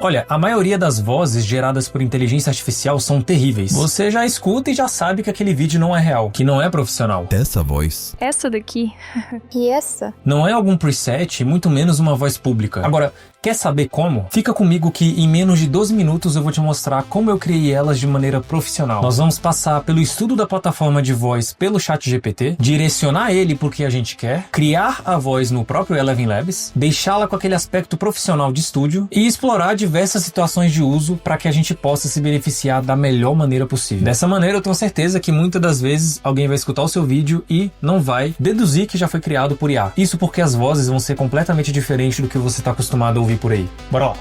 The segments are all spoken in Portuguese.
Olha, a maioria das vozes geradas por inteligência artificial são terríveis. Você já escuta e já sabe que aquele vídeo não é real, que não é profissional. Essa voz. Essa daqui. E essa? Não é algum preset, muito menos uma voz pública. Agora, quer saber como? Fica comigo que em menos de 12 minutos eu vou te mostrar como eu criei elas de maneira profissional. Nós vamos passar pelo estudo da plataforma de voz pelo ChatGPT, direcionar ele por que a gente quer, criar a voz no próprio Eleven Labs, deixá-la com aquele aspecto profissional de estúdio e explorar diversas situações de uso para que a gente possa se beneficiar da melhor maneira possível. Dessa maneira eu tenho certeza que muitas das vezes alguém vai escutar o seu vídeo e não vai deduzir que já foi criado por IA. Isso porque as vozes vão ser completamente diferentes do que você está acostumado a ouvir por aí. Bora lá!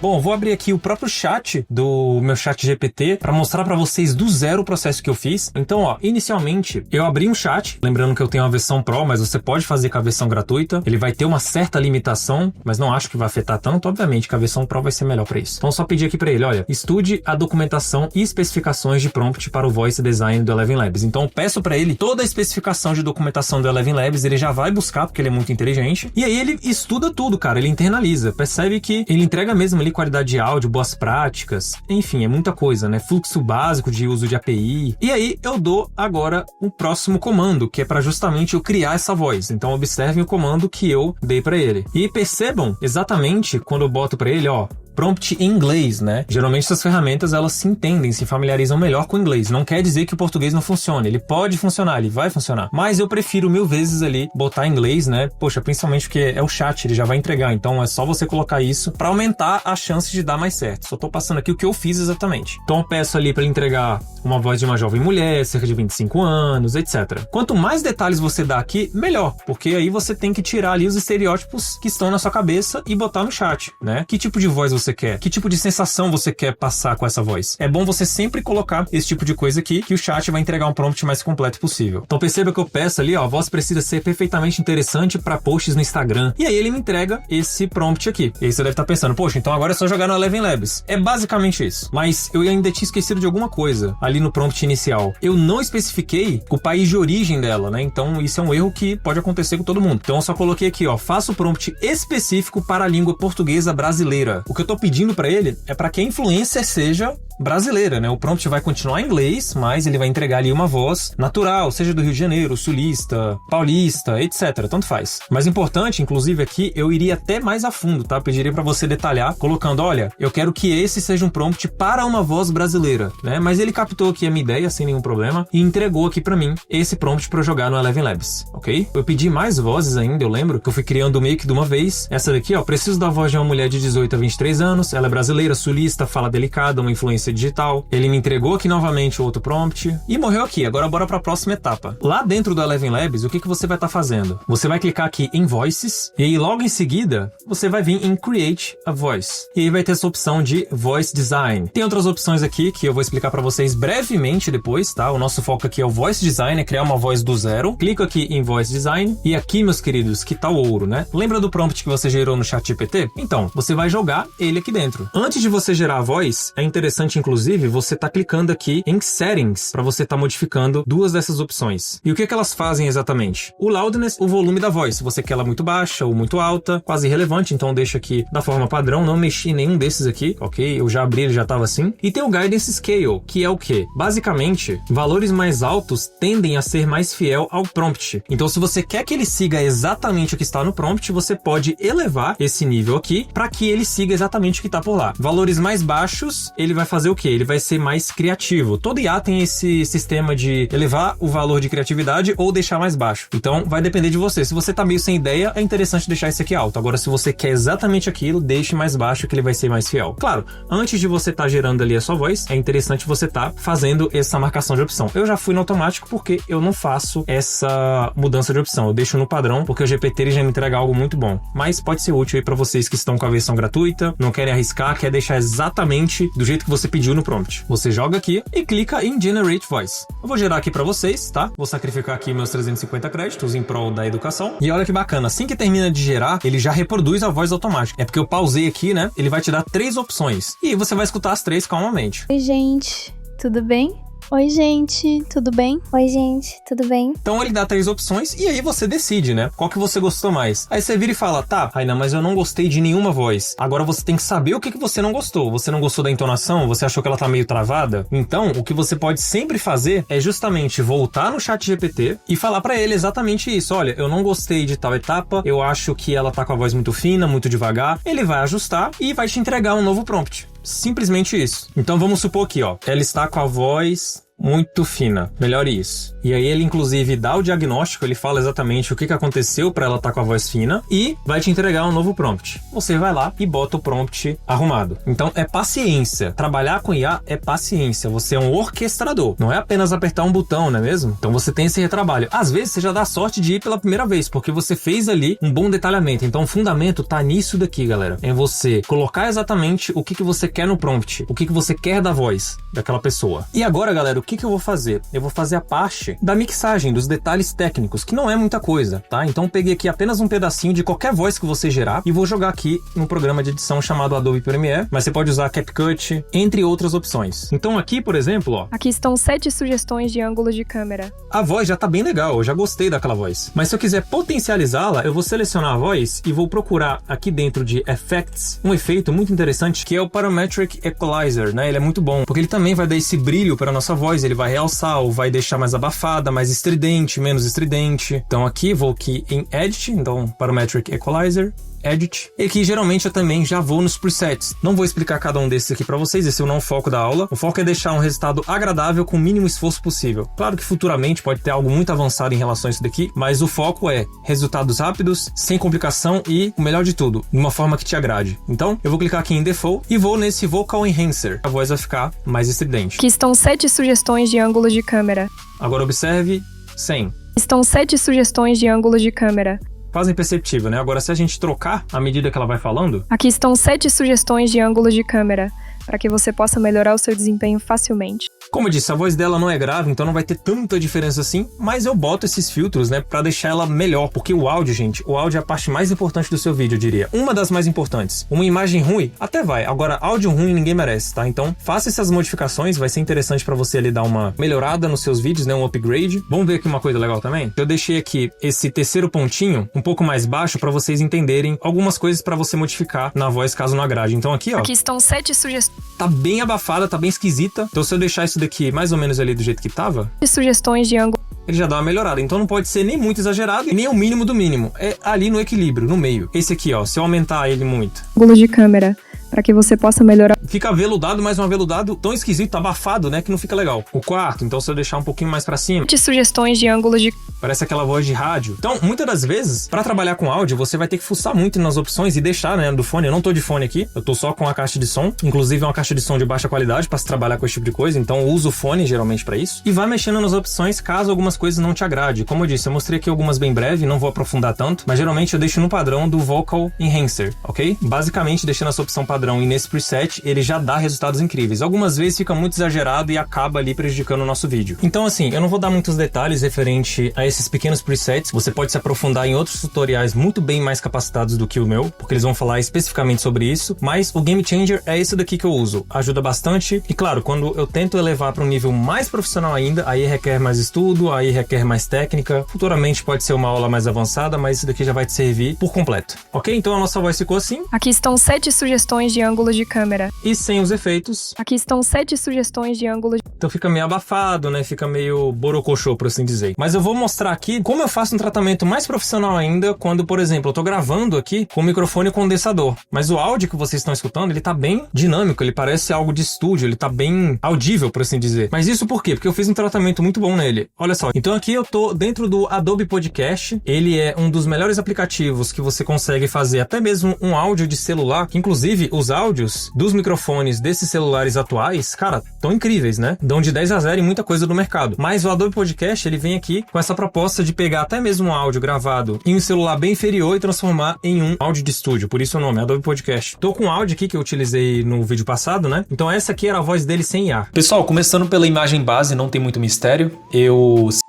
Bom, vou abrir aqui o próprio chat do meu chat GPT para mostrar para vocês do zero o processo que eu fiz. Então, ó, inicialmente eu abri um chat, lembrando que eu tenho uma versão Pro, mas você pode fazer com a versão gratuita. Ele vai ter uma certa limitação, mas não acho que vai afetar tanto. Obviamente que a versão Pro vai ser melhor para isso. Então, só pedir aqui para ele, olha, estude a documentação e especificações de prompt para o Voice Design do Eleven Labs. Então, eu peço para ele toda a especificação de documentação do Eleven Labs, ele já vai buscar, porque ele é muito inteligente. E aí ele estuda tudo, cara, ele internaliza. Percebe que ele entrega mesmo ali qualidade de áudio, boas práticas, enfim, é muita coisa, né? Fluxo básico de uso de API. E aí eu dou agora o próximo comando, que é para justamente eu criar essa voz. Então observem o comando que eu dei para ele. E percebam exatamente quando eu boto para ele, ó, prompt em inglês, né? Geralmente essas ferramentas, elas se entendem, se familiarizam melhor com o inglês. Não quer dizer que o português não funcione. Ele pode funcionar, ele vai funcionar. Mas eu prefiro 1000 vezes ali botar em inglês, né? Poxa, principalmente porque é o chat, ele já vai entregar. Então é só você colocar isso para aumentar a chance de dar mais certo. Só tô passando aqui o que eu fiz exatamente. Então eu peço ali para ele entregar uma voz de uma jovem mulher, cerca de 25 anos, etc. Quanto mais detalhes você dá aqui, melhor. Porque aí você tem que tirar ali os estereótipos que estão na sua cabeça e botar no chat, né? Que tipo de voz você quer? Que tipo de sensação você quer passar com essa voz? É bom você sempre colocar esse tipo de coisa aqui, que o chat vai entregar um prompt mais completo possível. Então perceba que eu peço ali, ó, a voz precisa ser perfeitamente interessante para posts no Instagram. E aí ele me entrega esse prompt aqui. E aí você deve estar pensando, poxa, então agora é só jogar no Eleven Labs. É basicamente isso. Mas eu ainda tinha esquecido de alguma coisa ali no prompt inicial. Eu não especifiquei o país de origem dela, né? Então isso é um erro que pode acontecer com todo mundo. Então eu só coloquei aqui, ó, faça o prompt específico para a língua portuguesa brasileira. O que eu tô pedindo para ele é para que a influencer seja brasileira, né? O prompt vai continuar em inglês, mas ele vai entregar ali uma voz natural, seja do Rio de Janeiro, sulista, paulista, etc. Tanto faz. Mas importante, inclusive aqui, eu iria até mais a fundo, tá? Pediria para você detalhar, colocando, olha, eu quero que esse seja um prompt para uma voz brasileira, né? Mas ele captou aqui a minha ideia, sem nenhum problema, e entregou aqui para mim esse prompt para eu jogar no Eleven Labs, ok? Eu pedi mais vozes ainda, eu lembro que eu fui criando meio que de uma vez. Essa daqui, ó, preciso da voz de uma mulher de 18 a 23 anos, ela é brasileira, sulista, fala delicada, uma influência digital. Ele me entregou aqui novamente o outro prompt e morreu aqui. Agora bora para a próxima etapa. Lá dentro do Eleven Labs, o que você vai estar fazendo? Você vai clicar aqui em Voices e aí logo em seguida você vai vir em Create a Voice. E aí vai ter essa opção de Voice Design. Tem outras opções aqui que eu vou explicar para vocês brevemente depois, tá? O nosso foco aqui é o Voice Design, é criar uma voz do zero. Clica aqui em Voice Design e aqui, meus queridos, que tá o ouro, né? Lembra do prompt que você gerou no ChatGPT? Então, você vai jogar ele aqui dentro. Antes de você gerar a voz, é interessante, inclusive, você tá clicando aqui em Settings para você tá modificando duas dessas opções. E o que elas fazem exatamente? O Loudness, o volume da voz. Se você quer ela muito baixa ou muito alta, quase irrelevante, então deixa aqui da forma padrão, não mexi em nenhum desses aqui, ok? Eu já abri, ele já tava assim. E tem o Guidance Scale, que é o quê? Basicamente, valores mais altos tendem a ser mais fiel ao prompt. Então, se você quer que ele siga exatamente o que está no prompt, você pode elevar esse nível aqui para que ele siga exatamente o que está por lá. Valores mais baixos, ele vai fazer o quê? Ele vai ser mais criativo. Todo IA tem esse sistema de elevar o valor de criatividade ou deixar mais baixo. Então, vai depender de você. Se você tá meio sem ideia, é interessante deixar esse aqui alto. Agora, se você quer exatamente aquilo, deixe mais baixo que ele vai ser mais fiel. Claro, antes de você tá gerando ali a sua voz, é interessante você tá fazendo essa marcação de opção. Eu já fui no automático porque eu não faço essa mudança de opção. Eu deixo no padrão porque o GPT ele já me entrega algo muito bom. Mas pode ser útil aí para vocês que estão com a versão gratuita, não querem arriscar, quer deixar exatamente do jeito que você pediu no prompt. Você joga aqui e clica em Generate Voice. Eu vou gerar aqui para vocês, tá? Vou sacrificar aqui meus 350 créditos em prol da educação. E olha que bacana, assim que termina de gerar, ele já reproduz a voz automática. É porque eu pausei aqui, né? Ele vai te dar 3 opções. E aí você vai escutar as 3 calmamente. Oi, gente. Tudo bem? Oi, gente, tudo bem? Oi, gente, tudo bem? Então ele dá 3 opções e aí você decide, né? Qual que você gostou mais. Aí você vira e fala, tá, Raina, mas eu não gostei de nenhuma voz. Agora você tem que saber o que você não gostou. Você não gostou da entonação? Você achou que ela tá meio travada? Então, o que você pode sempre fazer é justamente voltar no ChatGPT e falar pra ele exatamente isso. Olha, eu não gostei de tal etapa, eu acho que ela tá com a voz muito fina, muito devagar. Ele vai ajustar e vai te entregar um novo prompt. Simplesmente isso. Então vamos supor aqui, ó, ela está com a voz muito fina, melhore isso. E aí ele inclusive dá o diagnóstico, ele fala exatamente o que aconteceu para ela estar com a voz fina e vai te entregar um novo prompt. Você vai lá e bota o prompt arrumado. Então é paciência. Trabalhar com IA é paciência. Você é um orquestrador. Não é apenas apertar um botão, não é mesmo? Então você tem esse retrabalho. Às vezes você já dá sorte de ir pela primeira vez, porque você fez ali um bom detalhamento. Então o fundamento tá nisso daqui, galera. É você colocar exatamente o que você quer no prompt, o que você quer da voz daquela pessoa. E agora, galera, o que eu vou fazer? Eu vou fazer a parte da mixagem, dos detalhes técnicos, que não é muita coisa, tá? Então eu peguei aqui apenas um pedacinho de qualquer voz que você gerar e vou jogar aqui no programa de edição chamado Adobe Premiere, mas você pode usar CapCut, entre outras opções. Então aqui, por exemplo, ó... Aqui estão 7 sugestões de ângulo de câmera. A voz já tá bem legal, eu já gostei daquela voz. Mas se eu quiser potencializá-la, eu vou selecionar a voz e vou procurar aqui dentro de Effects um efeito muito interessante que é o Parametric Equalizer, né? Ele é muito bom, porque ele também vai dar esse brilho para a nossa voz, ele vai realçar ou vai deixar mais abafada, mais estridente, menos estridente. Então aqui, vou aqui em Edit, então Parametric Equalizer, Edit. E aqui geralmente eu também já vou nos presets. Não vou explicar cada um desses aqui pra vocês, esse é o não foco da aula. O foco é deixar um resultado agradável com o mínimo esforço possível. Claro que futuramente pode ter algo muito avançado em relação a isso daqui, mas o foco é resultados rápidos, sem complicação e, o melhor de tudo, de uma forma que te agrade. Então, eu vou clicar aqui em Default e vou nesse Vocal Enhancer. A voz vai ficar mais estridente. Aqui estão 7 sugestões de ângulo de câmera. Agora observe 100. Estão 7 sugestões de ângulo de câmera. Quase imperceptível, né? Agora, se a gente trocar à medida que ela vai falando... Aqui estão 7 sugestões de ângulo de câmera, para que você possa melhorar o seu desempenho facilmente. Como eu disse, a voz dela não é grave, então não vai ter tanta diferença assim, mas eu boto esses filtros, né, pra deixar ela melhor, porque o áudio, gente, o áudio é a parte mais importante do seu vídeo, eu diria. Uma das mais importantes. Uma imagem ruim, até vai. Agora, áudio ruim ninguém merece, tá? Então, faça essas modificações, vai ser interessante pra você ali dar uma melhorada nos seus vídeos, né, um upgrade. Vamos ver aqui uma coisa legal também? Eu deixei aqui esse terceiro pontinho um pouco mais baixo pra vocês entenderem algumas coisas pra você modificar na voz caso não agrade. Então aqui, ó. Aqui estão 7 sugestões. Tá bem abafada, tá bem esquisita. Então se eu deixar isso daqui mais ou menos ali do jeito que tava... Sugestões de ângulo. Ele já dá uma melhorada. Então não pode ser nem muito exagerado, nem o mínimo do mínimo. É ali no equilíbrio, no meio. Esse aqui, ó, se eu aumentar ele muito... Ângulo de câmera, para que você possa melhorar. Fica aveludado, mas um aveludado tão esquisito, abafado, né, que não fica legal. O quarto, então se eu deixar um pouquinho mais pra cima... 7 sugestões de ângulo de... Parece aquela voz de rádio. Então, muitas das vezes, pra trabalhar com áudio, você vai ter que fuçar muito nas opções e deixar, né, do fone. Eu não tô de fone aqui, eu tô só com a caixa de som. Inclusive, é uma caixa de som de baixa qualidade pra se trabalhar com esse tipo de coisa. Então, eu uso o fone, geralmente, pra isso. E vai mexendo nas opções caso algumas coisas não te agrade. Como eu disse, eu mostrei aqui algumas bem breve, não vou aprofundar tanto. Mas, geralmente, eu deixo no padrão do Vocal Enhancer, ok? Basicamente, deixando essa opção padrão e nesse preset, ele já dá resultados incríveis. Algumas vezes fica muito exagerado e acaba ali prejudicando o nosso vídeo. Então, assim, eu não vou dar muitos detalhes referente a esses pequenos presets. Você pode se aprofundar em outros tutoriais muito bem mais capacitados do que o meu, porque eles vão falar especificamente sobre isso, mas o Game Changer é esse daqui que eu uso. Ajuda bastante e, claro, quando eu tento elevar para um nível mais profissional ainda, aí requer mais estudo, aí requer mais técnica. Futuramente pode ser uma aula mais avançada, mas isso daqui já vai te servir por completo. Ok? Então a nossa voz ficou assim. Aqui estão 7 sugestões de ângulo de câmera. E sem os efeitos. Aqui estão 7 sugestões de ângulo de... Então fica meio abafado, né? Fica meio borocochô, por assim dizer. Mas eu vou mostrar aqui como eu faço um tratamento mais profissional ainda quando, por exemplo, eu tô gravando aqui com o microfone condensador. Mas o áudio que vocês estão escutando, ele tá bem dinâmico, ele parece algo de estúdio, ele tá bem audível, por assim dizer. Mas isso por quê? Porque eu fiz um tratamento muito bom nele. Olha só, então aqui eu tô dentro do Adobe Podcast. Ele é um dos melhores aplicativos que você consegue fazer até mesmo um áudio de celular, que inclusive os áudios dos microfones desses celulares atuais, cara, tão incríveis, né? Dão de 10 a 0 em muita coisa do mercado. Mas o Adobe Podcast, ele vem aqui com essa proposta proposta de pegar até mesmo um áudio gravado em um celular bem inferior e transformar em um áudio de estúdio, por isso o nome, Adobe Podcast. Tô com um áudio aqui que eu utilizei no vídeo passado, né? Então essa aqui era a voz dele sem IA. Pessoal, começando pela imagem base, não tem muito mistério.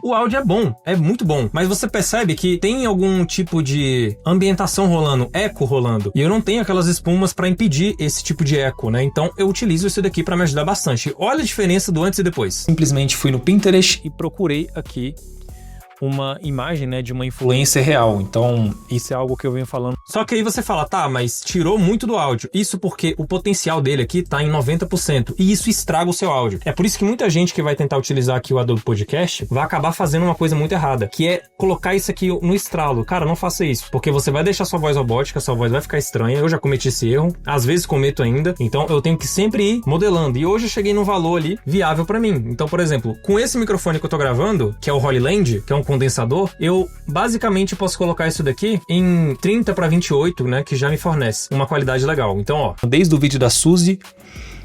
O áudio é bom, é muito bom, mas você percebe que tem algum tipo de ambientação rolando, eco rolando, e eu não tenho aquelas espumas para impedir esse tipo de eco, né? Então eu utilizo isso daqui para me ajudar bastante. Olha a diferença do antes e depois. Simplesmente fui no Pinterest e procurei aqui uma imagem, né, de uma influencer real. Então, isso é algo que eu venho falando. Só que aí você fala, tá, mas tirou muito do áudio. Isso porque o potencial dele aqui tá em 90%. E isso estraga o seu áudio. É por isso que muita gente que vai tentar utilizar aqui o Adobe Podcast vai acabar fazendo uma coisa muito errada, que é colocar isso aqui no estralo. Cara, não faça isso, porque você vai deixar sua voz robótica, sua voz vai ficar estranha. Eu já cometi esse erro, às vezes cometo ainda. Então, eu tenho que sempre ir modelando. E hoje eu cheguei num valor ali viável pra mim. Então, por exemplo, com esse microfone que eu tô gravando, que é o Holy Land, que é um condensador, eu basicamente posso colocar isso daqui em 30/28, né, que já me fornece uma qualidade legal. Então, ó, desde o vídeo da Suzy,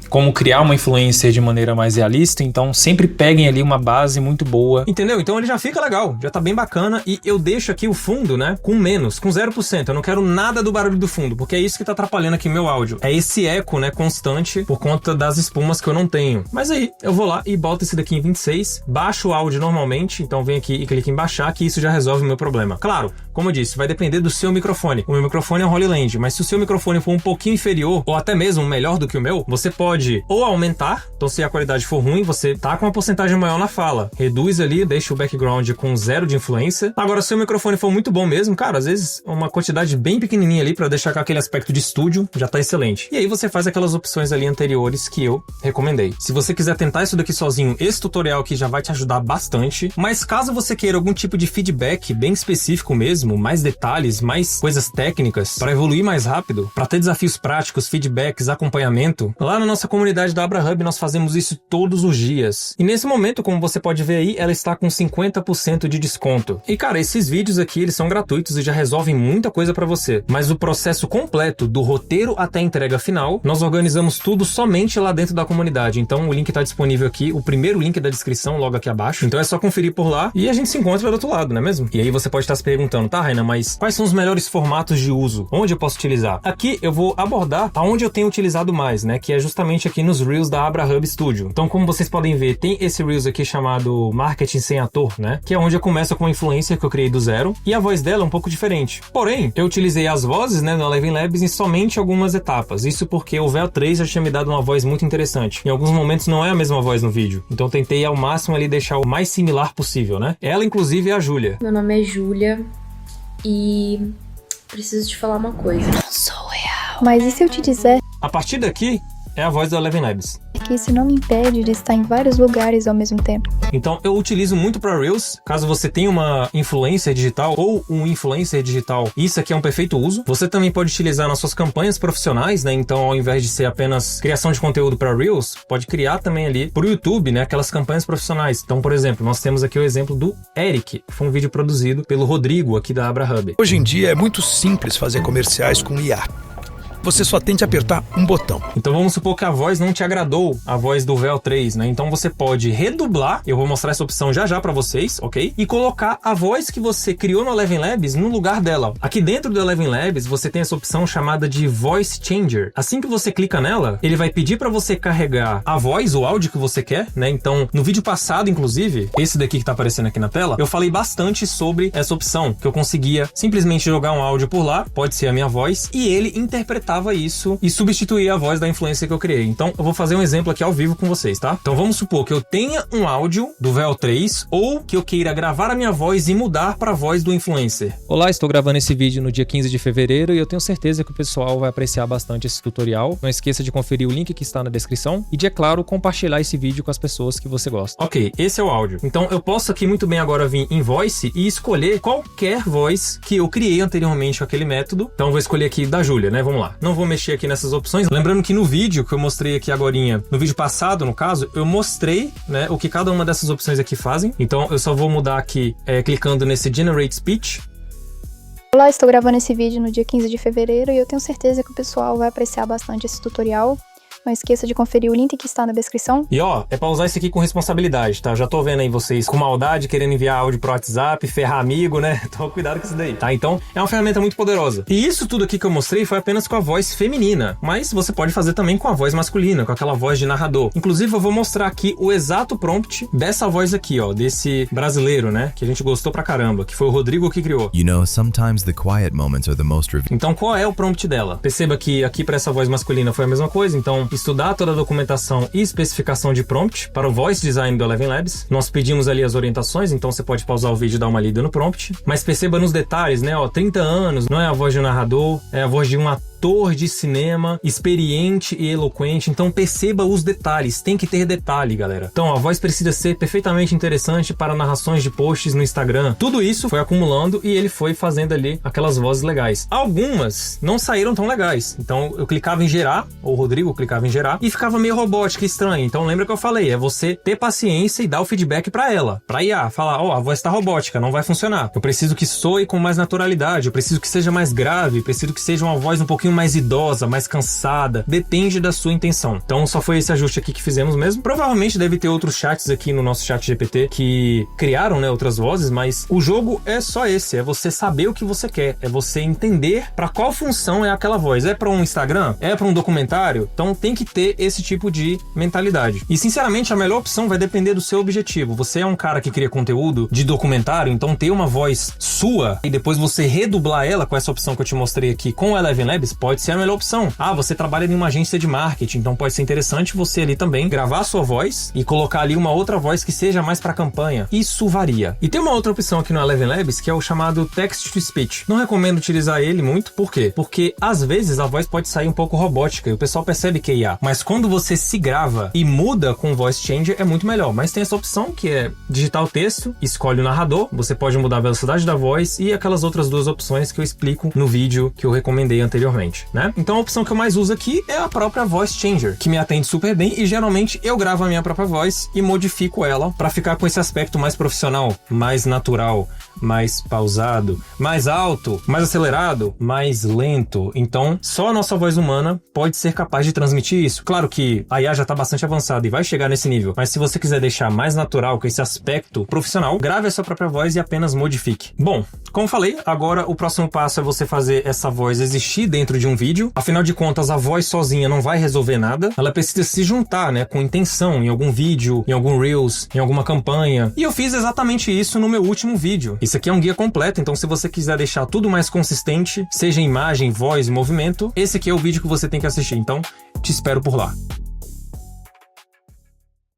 como criar uma influencer de maneira mais realista, então sempre peguem ali uma base muito boa. Entendeu? Então ele já fica legal, já tá bem bacana, e eu deixo aqui o fundo, né, com 0%. Eu não quero nada do barulho do fundo, porque é isso que tá atrapalhando aqui meu áudio. É esse eco, né, constante por conta das espumas que eu não tenho. Mas aí, eu vou lá e boto esse daqui em 26, baixo o áudio normalmente, então vem aqui e clica em baixar, que isso já resolve o meu problema. Claro, como eu disse, vai depender do seu microfone. O meu microfone é um Holy Land, mas se o seu microfone for um pouquinho inferior, ou até mesmo melhor do que o meu, você pode ou aumentar, então se a qualidade for ruim, você tá com uma porcentagem maior na fala. Reduz ali, deixa o background com 0 de influência. Agora, se o microfone for muito bom mesmo, cara, às vezes uma quantidade bem pequenininha ali pra deixar com aquele aspecto de estúdio, já tá excelente. E aí você faz aquelas opções ali anteriores que eu recomendei. Se você quiser tentar isso daqui sozinho, esse tutorial aqui já vai te ajudar bastante, mas caso você queira algum tipo de feedback bem específico mesmo, mais detalhes, mais coisas técnicas, para evoluir mais rápido, para ter desafios práticos, feedbacks, acompanhamento, lá na nossa comunidade da AbraHub nós fazemos isso todos os dias. E nesse momento, como você pode ver aí, ela está com 50% de desconto. E cara, esses vídeos aqui, eles são gratuitos e já resolvem muita coisa para você. Mas o processo completo, do roteiro até a entrega final, nós organizamos tudo somente lá dentro da comunidade. Então o link está disponível aqui, o primeiro link da descrição logo aqui abaixo. Então é só conferir por lá e a gente se encontra do outro lado, não é mesmo? E aí você pode estar se perguntando, tá, Raina, mas quais são os melhores formatos de uso? Onde eu posso utilizar? Aqui eu vou abordar aonde eu tenho utilizado mais, né? Que é justamente aqui nos Reels da AbraHub Studio. Então, como vocês podem ver, tem esse Reels aqui chamado Marketing Sem Ator, né? Que é onde eu começo com uma influencer que eu criei do zero, e a voz dela é um pouco diferente. Porém, eu utilizei as vozes, né, no Eleven Labs em somente algumas etapas. Isso porque o VEO3 já tinha me dado uma voz muito interessante. Em alguns momentos não é a mesma voz no vídeo. Então, tentei ao máximo ali deixar o mais similar possível, né? Ela, inclusive, é a Júlia. Meu nome é Júlia e preciso te falar uma coisa. Não sou real. Mas e se eu te dizer A partir daqui, é a voz da Eleven Labs. que isso não me impede de estar em vários lugares ao mesmo tempo? Então eu utilizo muito para Reels. Caso você tenha uma influencer digital ou um influencer digital, isso aqui é um perfeito uso. Você também pode utilizar nas suas campanhas profissionais, né? Então, ao invés de ser apenas criação de conteúdo para Reels, pode criar também ali pro YouTube, né? Aquelas campanhas profissionais. Então, por exemplo, nós temos aqui o exemplo do Eric, que foi um vídeo produzido pelo Rodrigo aqui da AbraHub. Hoje em dia é muito simples fazer comerciais com IA. Você só tem que apertar um botão. Então vamos supor que a voz não te agradou, a voz do VEO3, né? Então você pode redublar, eu vou mostrar essa opção já já pra vocês, ok? E colocar a voz que você criou no Eleven Labs no lugar dela. Aqui dentro do Eleven Labs você tem essa opção chamada de Voice Changer. Assim que você clica nela, ele vai pedir pra você carregar a voz, o áudio que você quer, né? Então no vídeo passado, inclusive, esse daqui que tá aparecendo aqui na tela, eu falei bastante sobre essa opção, que eu conseguia simplesmente jogar um áudio por lá, pode ser a minha voz, e ele interpretar isso e substituir a voz da influencer que eu criei. Então eu vou fazer um exemplo aqui ao vivo com vocês, tá? Então vamos supor que eu tenha um áudio do VEO3 ou que eu queira gravar a minha voz e mudar para a voz do influencer. Olá, estou gravando esse vídeo no dia 15 de fevereiro e eu tenho certeza que o pessoal vai apreciar bastante esse tutorial. Não esqueça de conferir o link que está na descrição e de, é claro, compartilhar esse vídeo com as pessoas que você gosta. Ok, esse é o áudio. Então eu posso aqui muito bem agora vir em Voice e escolher qualquer voz que eu criei anteriormente com aquele método. Então eu vou escolher aqui da Júlia, né? Vamos lá. Não vou mexer aqui nessas opções. Lembrando que no vídeo que eu mostrei aqui agorinha, no vídeo passado, no caso, eu mostrei, né, o que cada uma dessas opções aqui fazem. Então eu só vou mudar aqui, clicando nesse Generate Speech. Olá, estou gravando esse vídeo no dia 15 de fevereiro e eu tenho certeza que o pessoal vai apreciar bastante esse tutorial. Não esqueça de conferir o link que está na descrição. E ó, é pra usar isso aqui com responsabilidade, tá? Já tô vendo aí vocês com maldade, querendo enviar áudio pro WhatsApp, ferrar amigo, né? Então cuidado com isso daí, tá? Então, é uma ferramenta muito poderosa. E isso tudo aqui que eu mostrei foi apenas com a voz feminina, mas você pode fazer também com a voz masculina, com aquela voz de narrador. Inclusive, eu vou mostrar aqui o exato prompt dessa voz aqui, ó, desse brasileiro, né? Que a gente gostou pra caramba, que foi o Rodrigo que criou. You know, sometimes the quiet moments are the most revealing. Então, qual é o prompt dela? Perceba que aqui para essa voz masculina foi a mesma coisa, então estudar toda a documentação e especificação de prompt para o voice design do Eleven Labs. Nós pedimos ali as orientações, então você pode pausar o vídeo e dar uma lida no prompt, mas perceba nos detalhes, né, ó, 30 anos, não é a voz de um narrador, é a voz de um ator de cinema, experiente e eloquente, então perceba os detalhes, tem que ter detalhe, galera. Então a voz precisa ser perfeitamente interessante para narrações de posts no Instagram. Tudo isso foi acumulando e ele foi fazendo ali aquelas vozes legais. Algumas não saíram tão legais, então eu clicava em gerar, ou o Rodrigo clicava em gerar, e ficava meio robótico, estranho. Então lembra que eu falei, é você ter paciência e dar o feedback para ela, pra IA, falar, ó, a voz tá robótica, não vai funcionar. Eu preciso que soe com mais naturalidade, eu preciso que seja mais grave, eu preciso que seja uma voz um pouquinho mais idosa, mais cansada, depende da sua intenção. Então só foi esse ajuste aqui que fizemos mesmo. Provavelmente deve ter outros chats aqui no nosso chat GPT que criaram, né, outras vozes, mas o jogo é só esse, é você saber o que você quer, é você entender para qual função é aquela voz. É para um Instagram? É para um documentário? Então tem que ter esse tipo de mentalidade. E sinceramente a melhor opção vai depender do seu objetivo. Você é um cara que cria conteúdo de documentário, então ter uma voz sua e depois você redublar ela com essa opção que eu te mostrei aqui com o Eleven Labs pode ser a melhor opção. Ah, você trabalha em uma agência de marketing, então pode ser interessante você ali também gravar a sua voz e colocar ali uma outra voz que seja mais para campanha. Isso varia. E tem uma outra opção aqui no Eleven Labs que é o chamado Text to Speech. Não recomendo utilizar ele muito, por quê? Porque às vezes a voz pode sair um pouco robótica e o pessoal percebe que é IA. Mas quando você se grava e muda com Voice Changer é muito melhor. Mas tem essa opção que é digitar o texto, escolhe o narrador, você pode mudar a velocidade da voz e aquelas outras duas opções que eu explico no vídeo que eu recomendei anteriormente, né? Então a opção que eu mais uso aqui é a própria Voice Changer, que me atende super bem e geralmente eu gravo a minha própria voz e modifico ela para ficar com esse aspecto mais profissional, mais natural, mais pausado, mais alto, mais acelerado, mais lento. Então, só a nossa voz humana pode ser capaz de transmitir isso. Claro que a IA já está bastante avançada e vai chegar nesse nível, mas se você quiser deixar mais natural com esse aspecto profissional, grave a sua própria voz e apenas modifique. Bom, como falei, agora o próximo passo é você fazer essa voz existir dentro de um vídeo. Afinal de contas, a voz sozinha não vai resolver nada. Ela precisa se juntar, né, com intenção em algum vídeo, em algum Reels, em alguma campanha. E eu fiz exatamente isso no meu último vídeo. Isso aqui é um guia completo, então se você quiser deixar tudo mais consistente, seja imagem, voz e movimento, esse aqui é o vídeo que você tem que assistir. Então, te espero por lá.